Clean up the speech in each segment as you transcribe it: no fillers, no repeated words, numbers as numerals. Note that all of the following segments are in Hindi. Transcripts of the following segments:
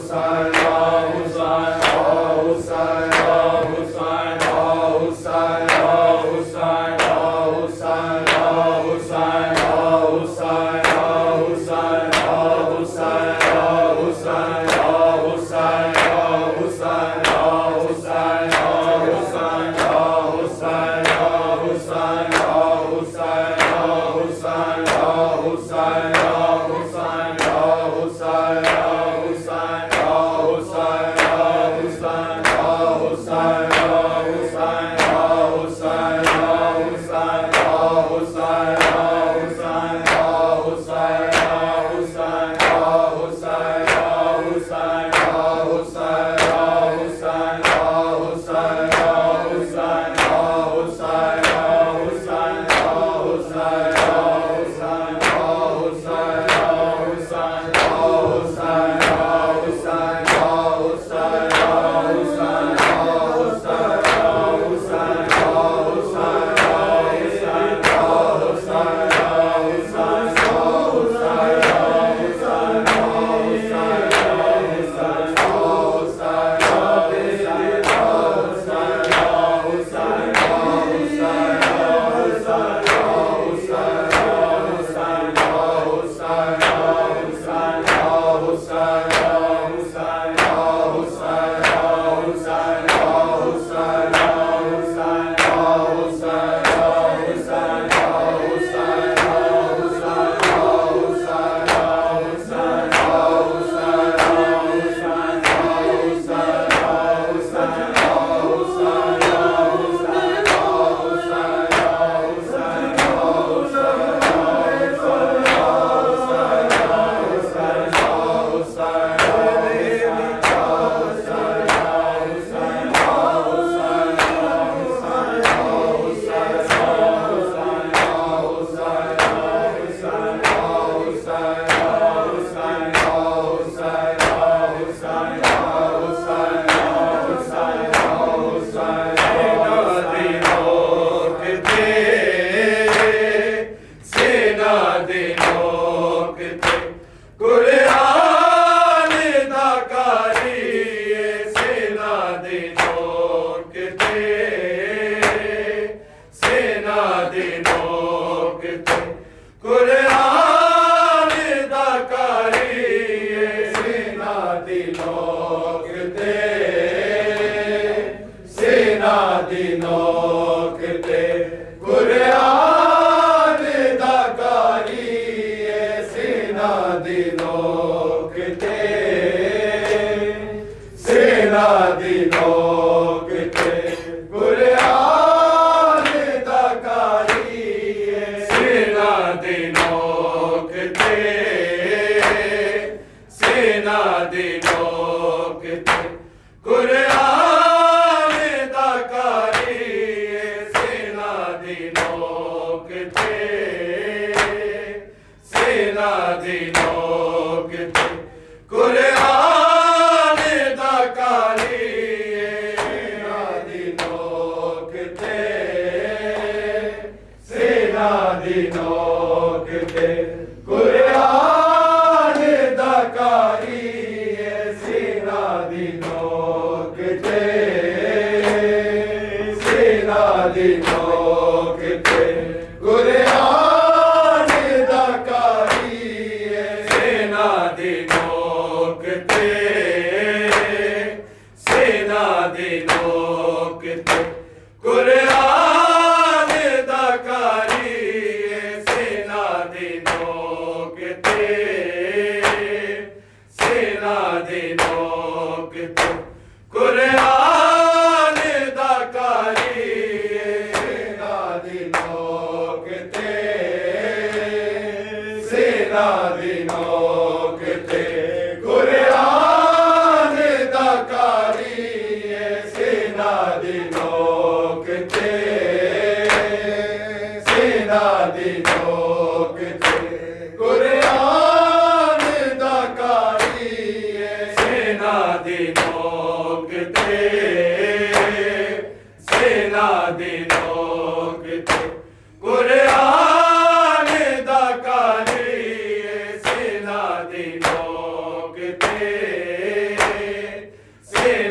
सेना दी नोकते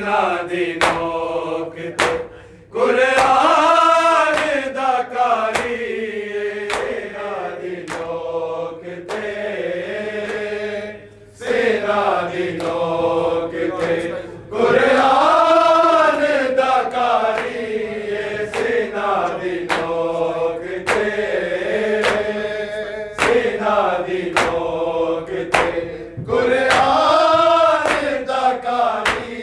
सेना दी नोकते कुरान दा कारी सेना दी नोकते सेना दी नोकते कुरान दा कारी सेना दी नोकते सेना दी नोकते कुरान दा कारी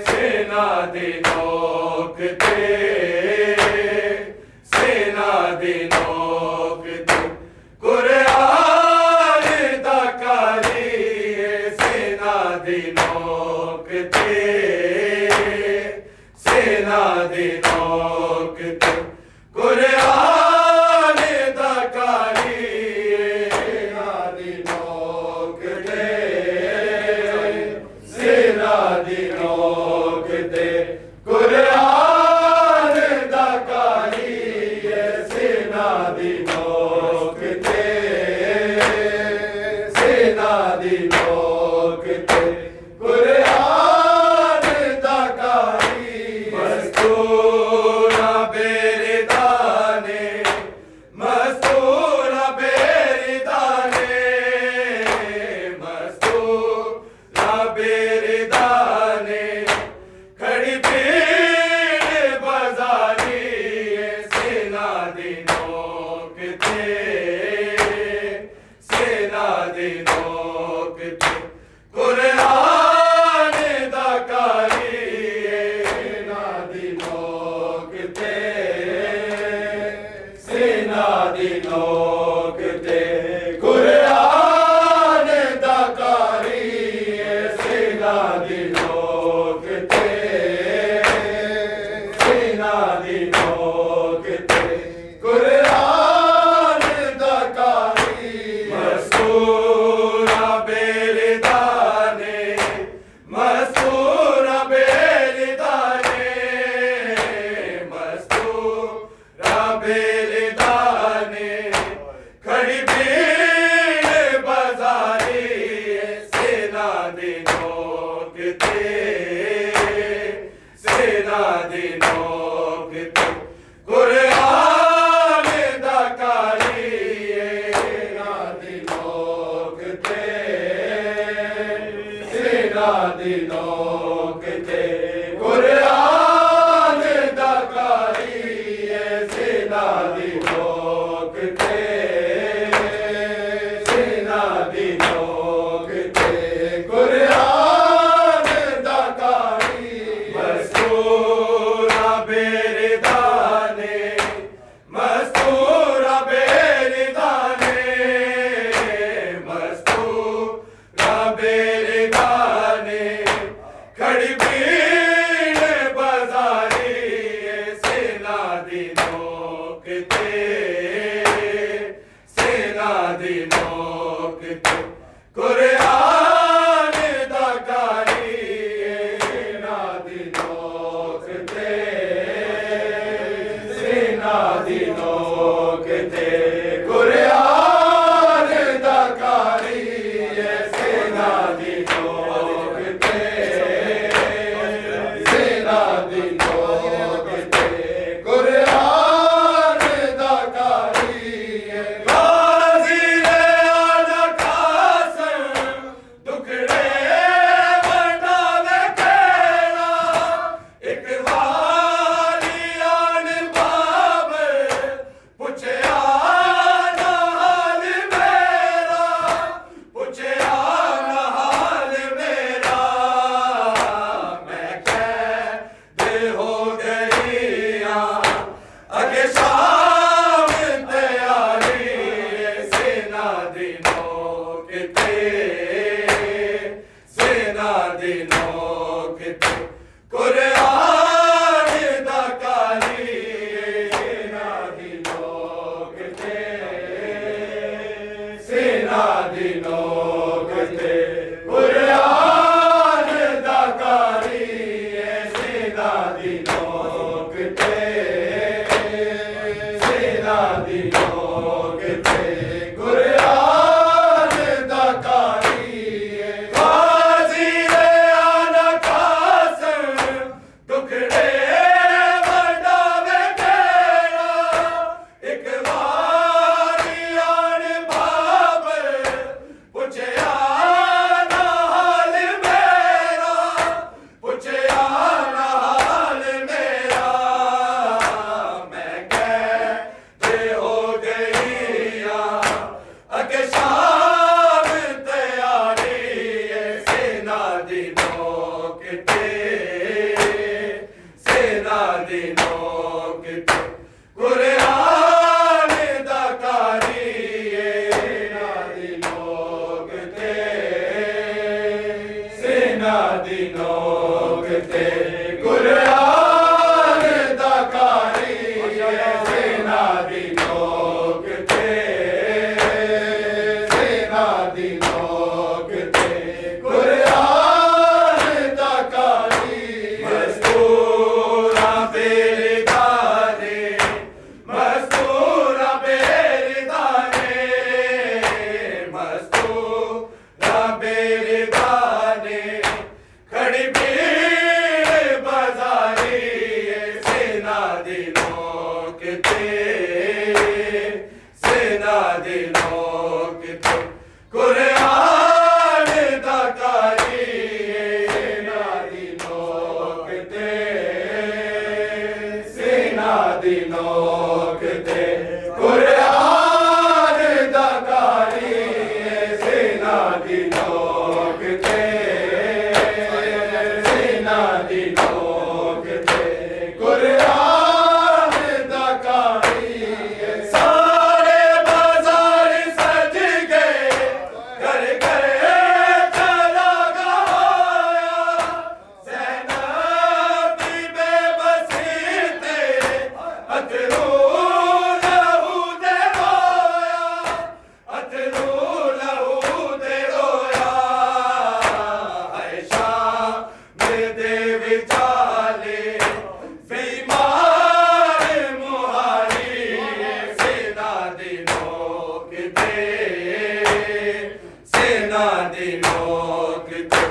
सेना दी नोकते सेना दी नोकते कुरान दा कारी सेना दी नोकते सेना दी नोकते कुरान दा कारी सेना दी नोकते सेना दी नोकते कुरान दा कारी सेना दी नोकते सेना दी नोकते कुरान दा कारी मस्तूरा बेरदाने मस्तूरा बेरदाने मस्तूरा बेरदाने खड़ी भीड़ बाजारी सेना दी नोकते सेना दी नोकते कुरान दा कारी सेना दी नोकते सेना दी नोकते कुरान दा कारी सेना दी नोकते सेना दी नोकते कुरान दा कारी मस्तूरा बेरदाने मस्तूरा बेरदाने मस्तूरा बेरदाने खड़ी भीड़ बाजारी सेना दी नोकते सेना दी नोकते कुरान दा कारी सेना दी नोकते सेना दी नोकते कुरान दा कारी सेना दी नोकते सेना दी नोकते कुरान दा कारी मस्तूरा बेरदाने मस्तूरा बेरदाने मस्तूरा बेरदाने खड़ी भीड़ बाजारी सेना दी नोकते सेना दी नोकते कुरान दा कारी सेना दी नोकते सेना दी नोकते कुरान दा कारी सेना दी नोकते सेना दी नोकते कुरान दा कारी गाजी रे आला कासम दुखड़े बनावे खेला एक वाली आन बाबर पूछे आना हाल मेरा पूछे आना हाल मेरा मैं कैद हो गई अगे शाम तैयारी सेना दी नोकते सेना दी नोकते कुरान दा कारी सेना दी नोकते सेना दी नोकते कुरान दा कारी सेना दी नोकते सेना दी नोकते कुरान दा कारी गाजी रे आला कासम नोकते सेना दी नोकते कुरान दा कारिए सेना दी नोकते सेना दी नोकते कुरान दा कारिए सेना दी नोकते सेना दी नोकते कुरान दा कारिए मस्तूरा बेरदाने मस्तूरा बेरदाने मस्तूरा बेरदाने खड़ी भीड़ बाजारी सेना दी नोकते सेना दी नोकते कुरान दा कारिए सेना दी नोकते सेना दी नोकते कुरान दा कारिए सेना दी नोकते सेना दी नोकते कुरान दा कारिए सारे बाजार सज गए घर घर चला गया ज़ैनब दी बेबसी ते अथरू लहू दे रोया अथरू लहू दे रोया आयशा मेरे विचाले बेईमान मुहारी सेना दी नोकते सेना दी नोकते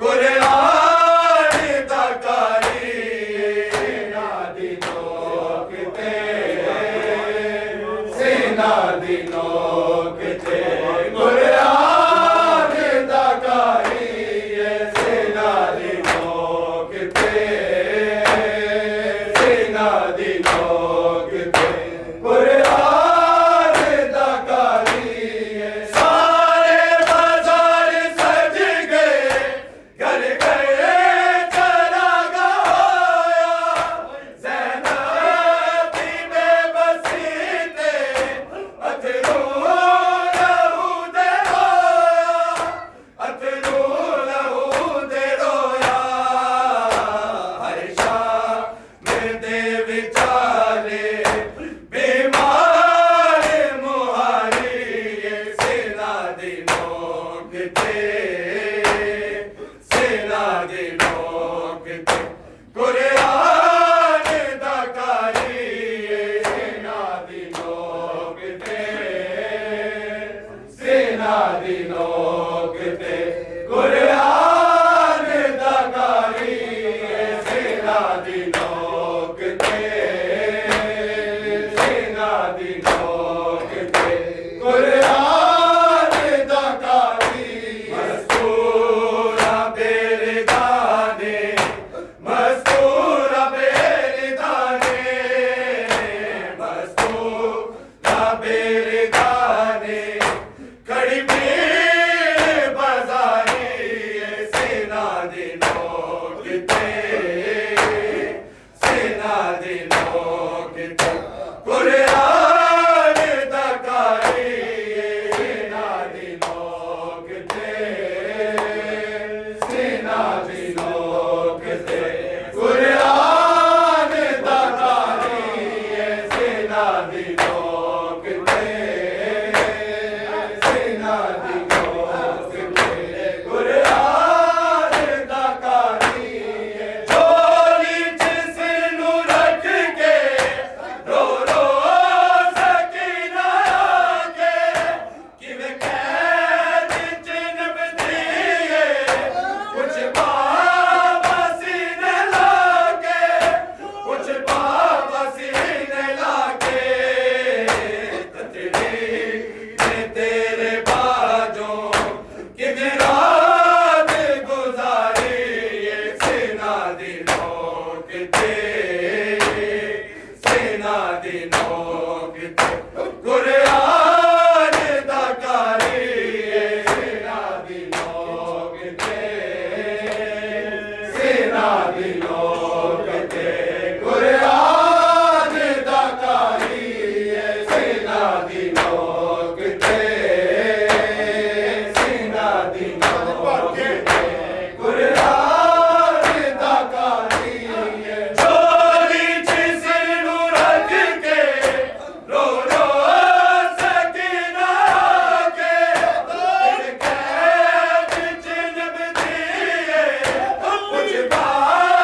कुरान दा कारिए सेना दी नोकते सेना दी नोकते कुरान दा कारिए सेना दी नोकते सेना दी नोकते कुरान दा कारिए सारे बाजार सज गए घर घर चला गया ज़ैनब दी बेबसी ते अथरू लहू दे रोया अथरू लहू दे रोया आयशा मेरे विचाले बीमार मुहारी सेना दी नोकते सेना दी नोकते कुरान दा कारिए सेना दी नोकते सेना दी नोकते कुरान दा कारिए सेना दी नोकते सेना दी नोकते कुरान दा कारिए मस्तूरा बेरदाने मस्तूरा बेरदाने मस्तूरा बेरदाने खड़ी भीड़ बाजारी सेना दी नोकते सेना दी नोकते कुरान दा कारिए सेना दी नोकते सेना दी नोकते कुरान दा कारिए सेना दी नोकते सेना दी नोकते कुरान दा सेना दी लोक ते कुरान दा कारी सेना दी लोक ते सेना दी लोक ते कुरान दा कारी झोली च सिर नूं रख के रो रो सकीना के कैद च नबदी कुछ बात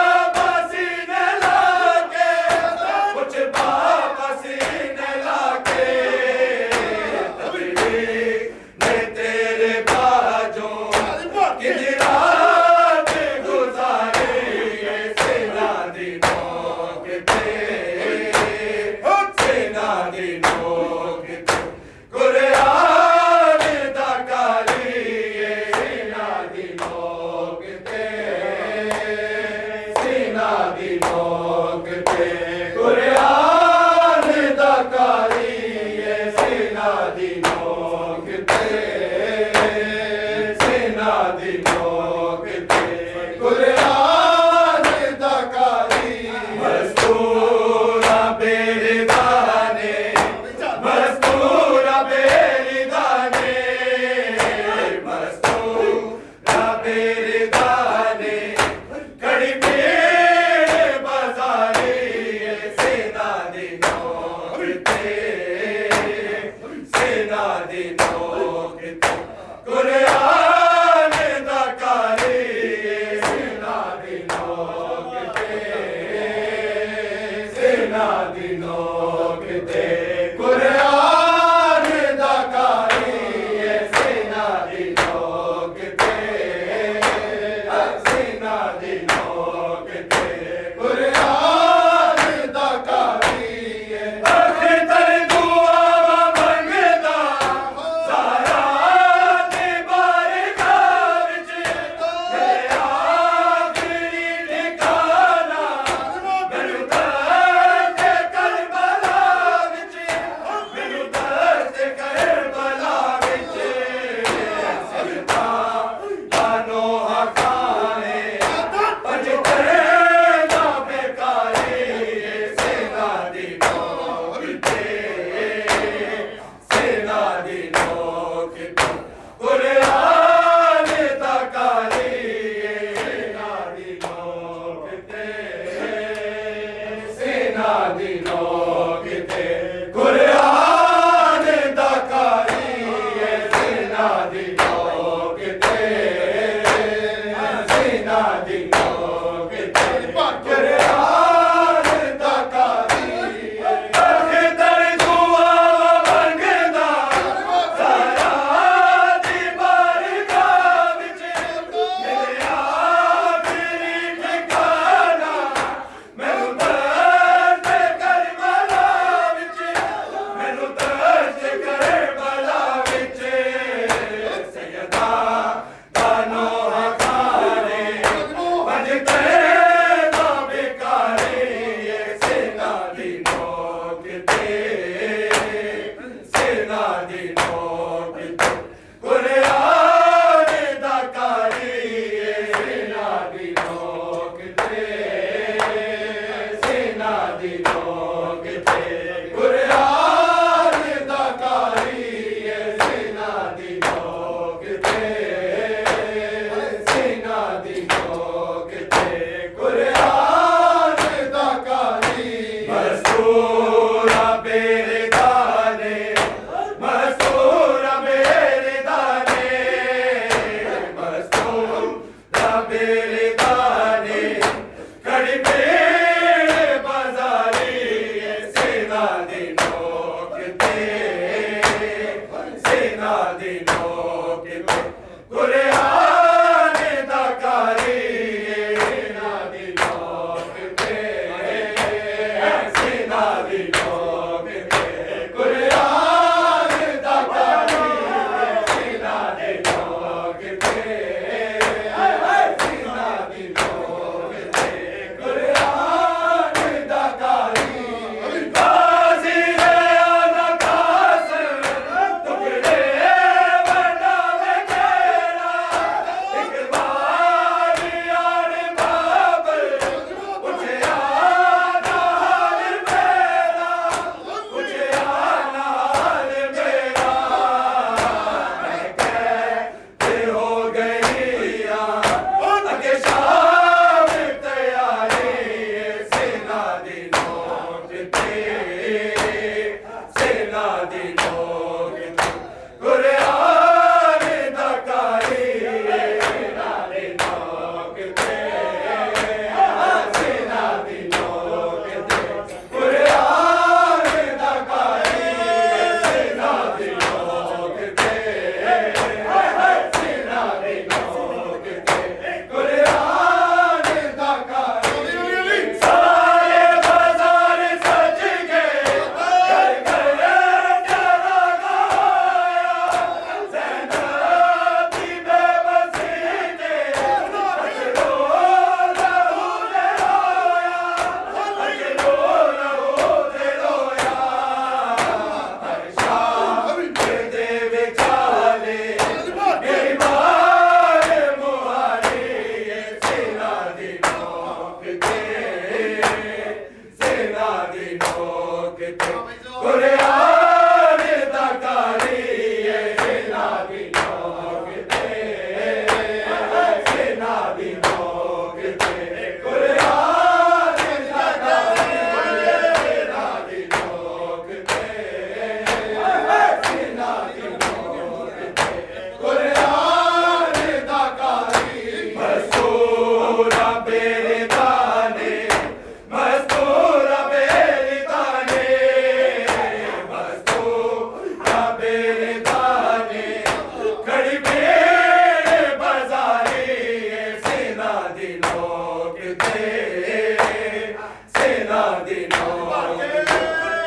सेना दी नोक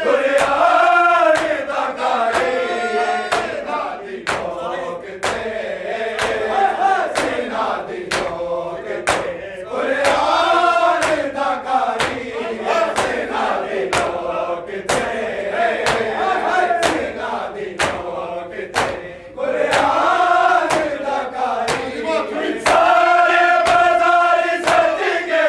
कुरियान तकारी सेना दी नोक सेना दी नोक कुरियान तकारी सेना दी नोक सेना दी नोक कुरियान तकारी सारे बाजार सज के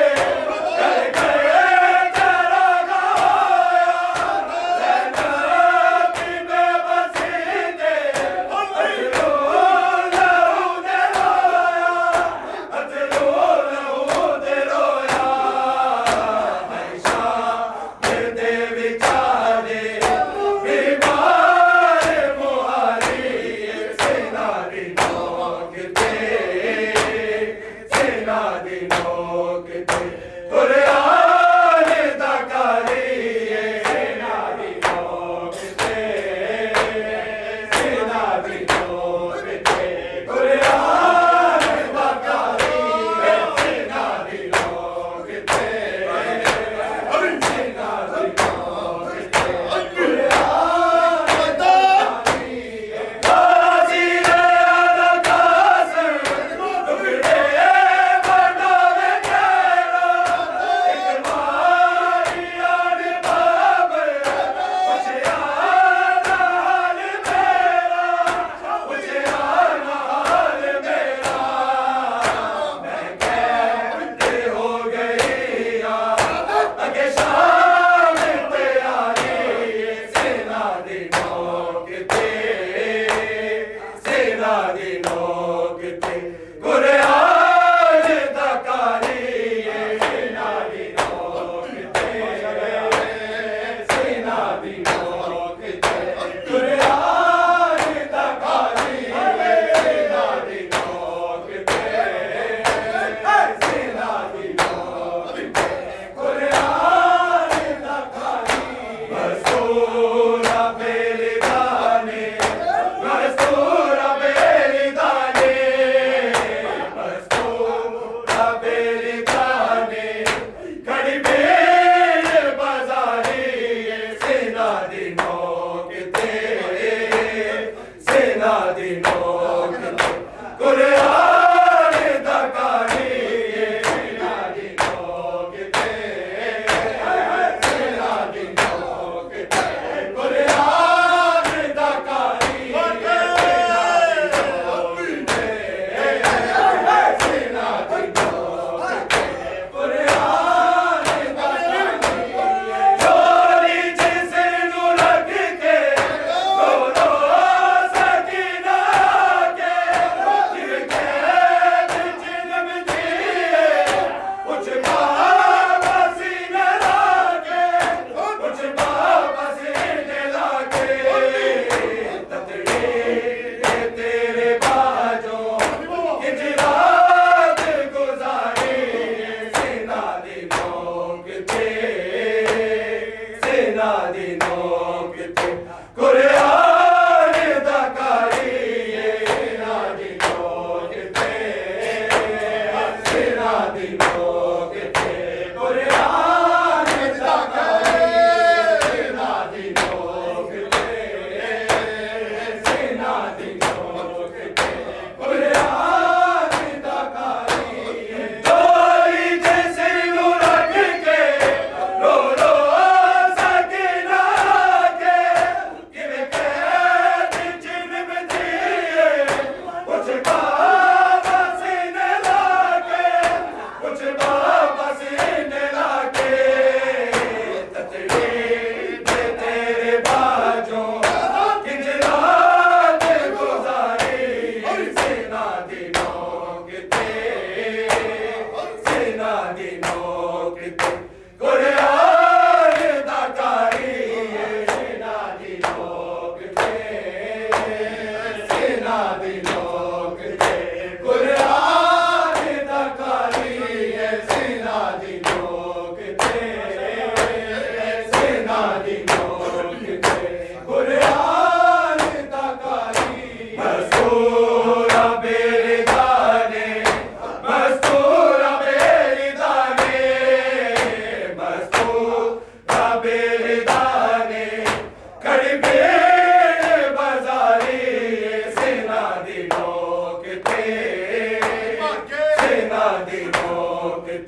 Sena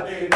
di